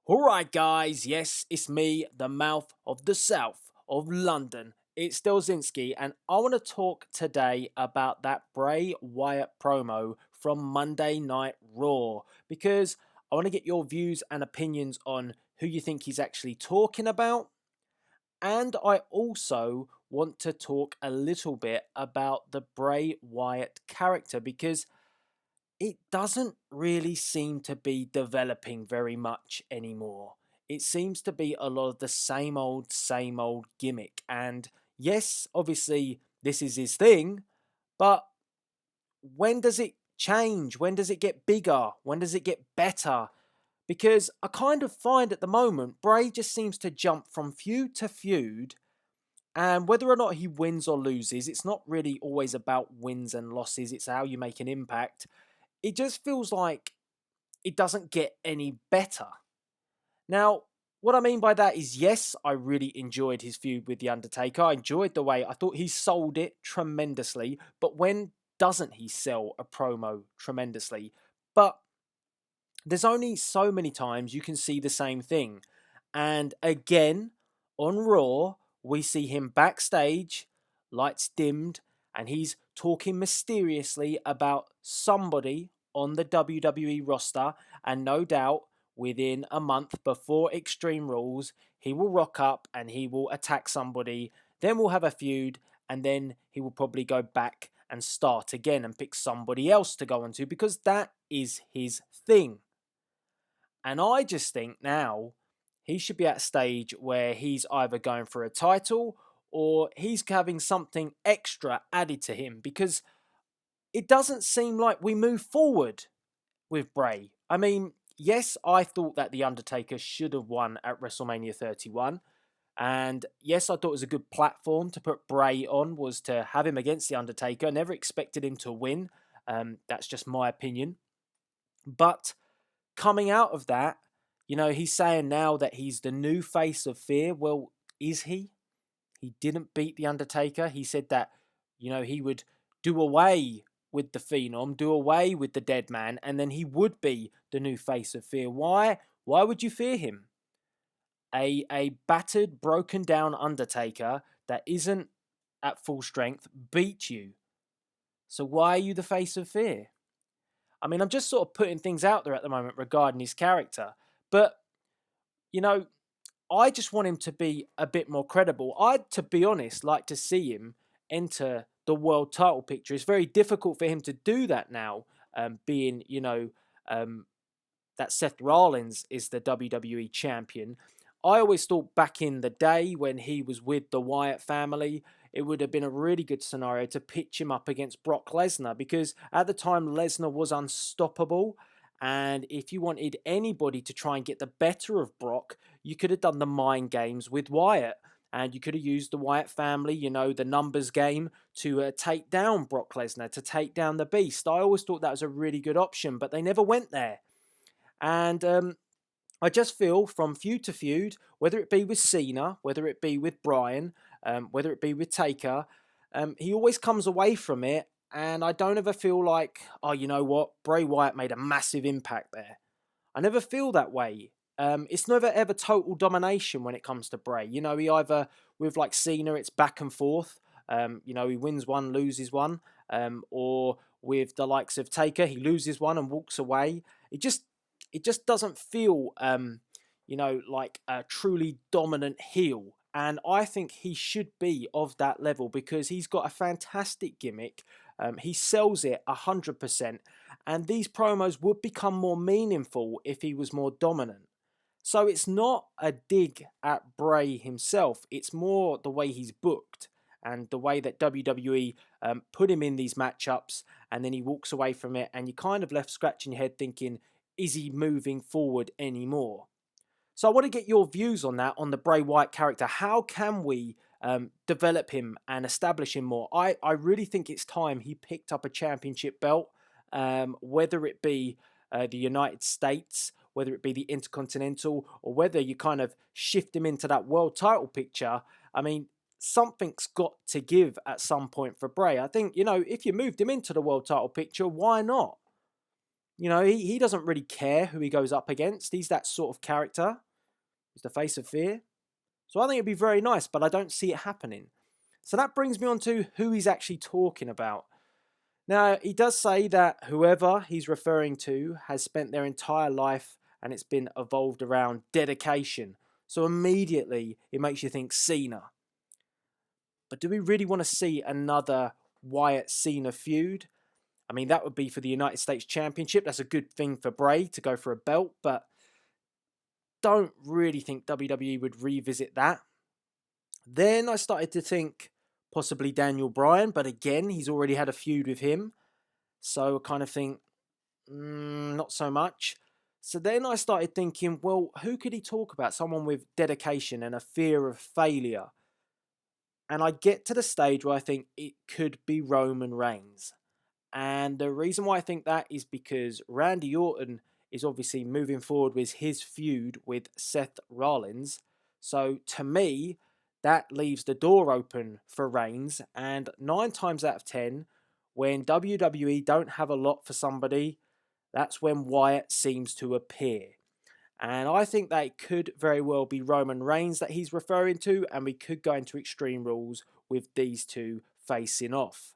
Alright, guys, yes, it's me, the mouth of the south of London. It's Delzinski, and I want to talk today about that Bray Wyatt promo from Monday Night Raw because I want to get your views and opinions on who you think he's actually talking about. And I also want to talk a little bit about the Bray Wyatt character because it doesn't really seem to be developing very much anymore. It seems to be a lot of the same old gimmick. And yes, obviously, this is his thing, but when does it change? When does it get bigger? When does it get better? Because I kind of find at the moment, Bray just seems to jump from feud to feud. And whether or not he wins or loses, it's not really always about wins and losses, it's how you make an impact. It just feels like it doesn't get any better. Now, what I mean by that is, yes, I really enjoyed his feud with The Undertaker. I enjoyed the way I thought he sold it tremendously, but when doesn't he sell a promo tremendously? But there's only so many times you can see the same thing. And again, on Raw, we see him backstage, lights dimmed, and he's talking mysteriously about somebody on the WWE roster. And no doubt, within a month before Extreme Rules, he will rock up and he will attack somebody. Then we'll have a feud, and then he will probably go back and start again and pick somebody else to go on to because that is his thing. And I just think now he should be at a stage where he's either going for a title or he's having something extra added to him because it doesn't seem like we move forward with Bray. I mean, yes, I thought that The Undertaker should have won at WrestleMania 31. And yes, I thought it was a good platform to put Bray on, was to have him against The Undertaker. I never expected him to win. That's just my opinion. But coming out of that, he's saying now that he's the new face of fear. Well, is he? He didn't beat The Undertaker. He said that, he would do away with the Phenom, do away with the dead man, and then he would be the new face of fear. Why? Why would you fear him? A battered, broken down Undertaker that isn't at full strength beat you. So why are you the face of fear? I mean, I'm just sort of putting things out there at the moment regarding his character. But, you know, I just want him to be a bit more credible. I'd, to be honest, like to see him enter the world title picture. It's very difficult for him to do that now, being, um, that Seth Rollins is the WWE champion. I always thought back in the day when he was with the Wyatt family, it would have been a really good scenario to pitch him up against Brock Lesnar because at the time Lesnar was unstoppable. And if you wanted anybody to try and get the better of Brock, you could have done the mind games with Wyatt. And you could have used the Wyatt family, the numbers game, to take down Brock Lesnar, to take down the Beast. I always thought that was a really good option, but they never went there. And I just feel from feud to feud, whether it be with Cena, whether it be with Bryan, whether it be with Taker, he always comes away from it. And I don't ever feel like, oh, you know what, Bray Wyatt made a massive impact there. I never feel that way. It's never ever total domination when it comes to Bray. He either, with like Cena, it's back and forth. He wins one, loses one. Or with the likes of Taker, he loses one and walks away. It just doesn't feel like a truly dominant heel. And I think he should be of that level because he's got a fantastic gimmick. He sells it 100%. And these promos would become more meaningful if he was more dominant. So it's not a dig at Bray himself. It's more the way he's booked and the way that WWE put him in these matchups and then he walks away from it and you kind of left scratching your head thinking, is he moving forward anymore? So I want to get your views on that, on the Bray Wyatt character. How can we develop him and establish him more? I really think it's time he picked up a championship belt, whether it be the United States, whether it be the Intercontinental, or whether you kind of shift him into that world title picture. I mean, something's got to give at some point for Bray. I think, if you moved him into the world title picture, why not? You know, he doesn't really care who he goes up against. He's that sort of character. He's the face of fear. So I think it'd be very nice, but I don't see it happening. So that brings me on to who he's actually talking about. Now, he does say that whoever he's referring to has spent their entire life and it's been evolved around dedication. So immediately it makes you think Cena. But do we really want to see another Wyatt-Cena feud? I mean, that would be for the United States Championship. That's a good thing for Bray to go for a belt, but don't really think WWE would revisit that. Then I started to think possibly Daniel Bryan, but again, he's already had a feud with him. So I kind of think, not so much. So then I started thinking, well, who could he talk about? Someone with dedication and a fear of failure. And I get to the stage where I think it could be Roman Reigns. And the reason why I think that is because Randy Orton is obviously moving forward with his feud with Seth Rollins. So to me, that leaves the door open for Reigns. And 9 times out of 10, when WWE don't have a lot for somebody, that's when Wyatt seems to appear. And I think that it could very well be Roman Reigns that he's referring to, and we could go into Extreme Rules with these two facing off.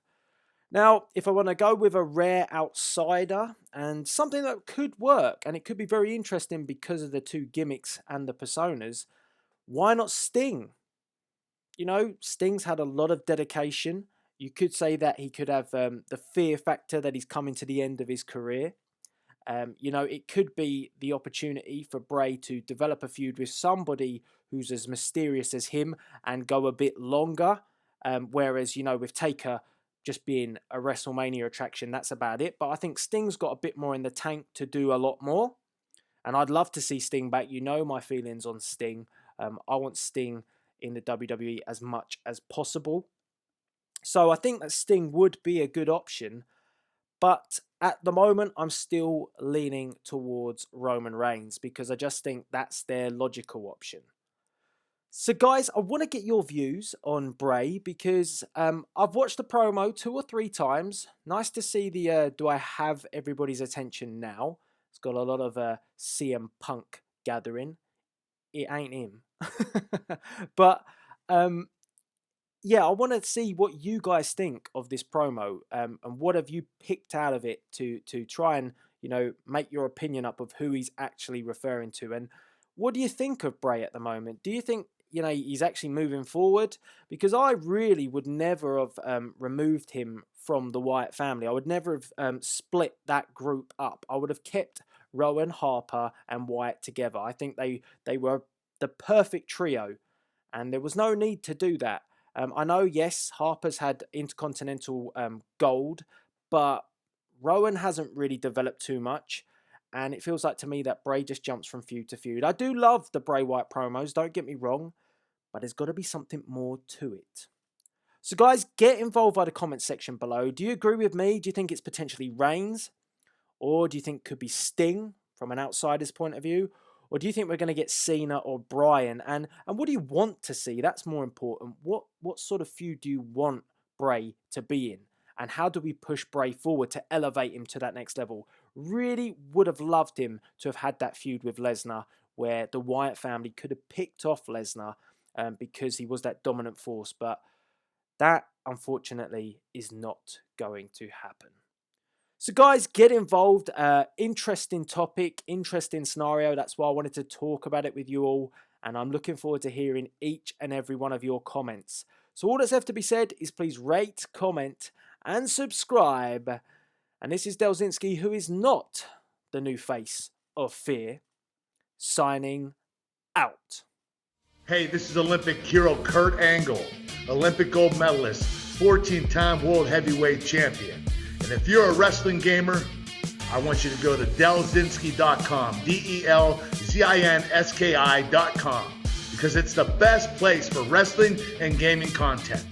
Now, if I want to go with a rare outsider and something that could work, and it could be very interesting because of the two gimmicks and the personas, why not Sting? You know, Sting's had a lot of dedication. You could say that he could have the fear factor that he's coming to the end of his career. You know, it could be the opportunity for Bray to develop a feud with somebody who's as mysterious as him and go a bit longer. Whereas, you know, with Taker just being a WrestleMania attraction, that's about it. But I think Sting's got a bit more in the tank to do a lot more. And I'd love to see Sting back. You know my feelings on Sting. I want Sting in the WWE as much as possible. So I think that Sting would be a good option. But at the moment, I'm still leaning towards Roman Reigns because I just think that's their logical option. So guys, I want to get your views on Bray because I've watched the promo 2 or 3 times. Nice to see the do I have everybody's attention now. It's got a lot of CM Punk gathering. It ain't him. But yeah, I want to see what you guys think of this promo and what have you picked out of it to try and, you know, make your opinion up of who he's actually referring to. And what do you think of Bray at the moment? Do you think, you know, he's actually moving forward? Because I really would never have removed him from the Wyatt family. I would never have split that group up. I would have kept Rowan, Harper and Wyatt together. I think they were the perfect trio and there was no need to do that. I know, yes, Harper's had Intercontinental gold, but Rowan hasn't really developed too much. And it feels like to me that Bray just jumps from feud to feud. I do love the Bray Wyatt promos, don't get me wrong, but there's got to be something more to it. So guys, get involved by the comment section below. Do you agree with me? Do you think it's potentially Reigns? Or do you think it could be Sting from an outsider's point of view? Or do you think we're going to get Cena or Bryan? And what do you want to see? That's more important. What sort of feud do you want Bray to be in? And how do we push Bray forward to elevate him to that next level? Really would have loved him to have had that feud with Lesnar where the Wyatt family could have picked off Lesnar because he was that dominant force. But that, unfortunately, is not going to happen. So guys, get involved. Interesting topic, interesting scenario. That's why I wanted to talk about it with you all. And I'm looking forward to hearing each and every one of your comments. So all that's left to be said is please rate, comment, and subscribe. And this is Delzinski, who is not the new face of fear, signing out. Hey, this is Olympic hero Kurt Angle, Olympic gold medalist, 14-time world heavyweight champion. And if you're a wrestling gamer, I want you to go to Delzinski.com, DELZINSKI.com, because it's the best place for wrestling and gaming content.